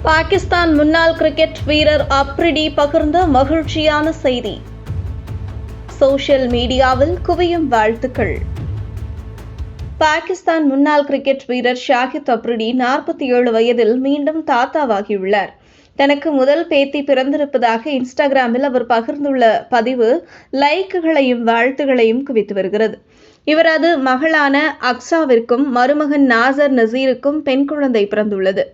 பாகிஸ்தான் முன்னாள் கிரிக்கெட் வீரர் அப்ரிடி பகிர்ந்த மகிழ்ச்சியான செய்தி. சோஷியல் மீடியாவில் குவியும் வாழ்த்துக்கள். பாகிஸ்தான் முன்னாள் கிரிக்கெட் வீரர் ஷாஹித் அப்ரிடி 47 வயதில் மீண்டும் தாத்தாவாகியுள்ளார். தனக்கு முதல் பேத்தி பிறந்திருப்பதாக இன்ஸ்டாகிராமில் அவர் பகிர்ந்துள்ள பதிவு லைக்குகளையும் வாழ்த்துகளையும் குவித்து வருகிறது. இவரது மகளான அக்ஸாவிற்கும் மருமகன் நாசர் நசீருக்கும் பெண் குழந்தை பிறந்துள்ளது.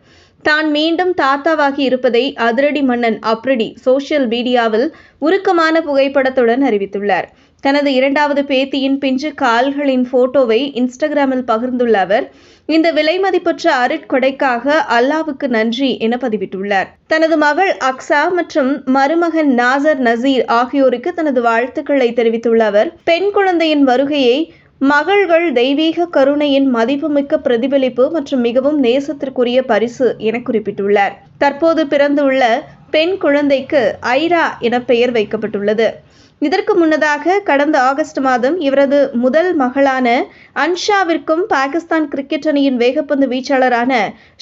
தான் மீண்டும் தாத்தாவாகி இருப்பதை அதிரடி மன்னன் அப்ரிடி சோஷியல் மீடியாவில் உருக்கமான புகைப்படத்துடன் அறிவித்துள்ளார். தனது இரண்டாவது பேத்தியின் பிஞ்சு கால்களின் போட்டோவை இன்ஸ்டாகிராமில் பகிர்ந்துள்ள அவர், இந்த விலைமதிப்பற்ற அருட்கொடைக்காக அல்லாவுக்கு நன்றி என பதிவிட்டுள்ளார். தனது மகள் அக்ஸா மற்றும் மருமகன் நாசர் நசீர் ஆகியோருக்கு தனது வாழ்த்துக்களை தெரிவித்துள்ள அவர், பெண் குழந்தையின் வருகையை மகள்கள் தெய்வீக கருணையின் மதிப்புமிக்க பிரதிபலிப்பு மற்றும் மிகவும் நேசத்திற்குரிய பரிசு என குறிப்பிட்டுள்ளார். தற்போது பிறந்துள்ள பெண் குழந்தைக்கு ஐரா என பெயர் வைக்கப்பட்டுள்ளது. இதற்கு முன்னதாக கடந்த ஆகஸ்ட் மாதம் இவரது முதல் மகளான அன்ஷாவிற்கும் பாகிஸ்தான் கிரிக்கெட் அணியின் வேகப்பந்து வீச்சாளரான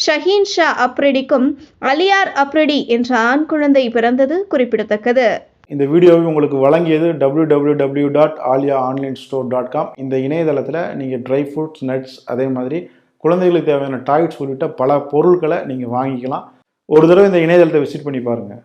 ஷஹீன் ஷா அப்ரிடிக்கும் அலியார் அப்ரிடி என்ற ஆண் குழந்தை பிறந்தது குறிப்பிடத்தக்கது. இந்த வீடியோவை உங்களுக்கு வழங்கியது www.aliaonlinestore.com. இந்த இணையதளத்தில் நீங்கள் ட்ரை ஃப்ரூட்ஸ், நட்ஸ், அதே மாதிரி குழந்தைகளுக்கு தேவையான டாய்ஸ் உள்ளிட்ட பல பொருட்களை நீங்கள் வாங்கிக்கலாம். ஒரு தடவை இந்த இணையதளத்தை விசிட் பண்ணி பாருங்கள்.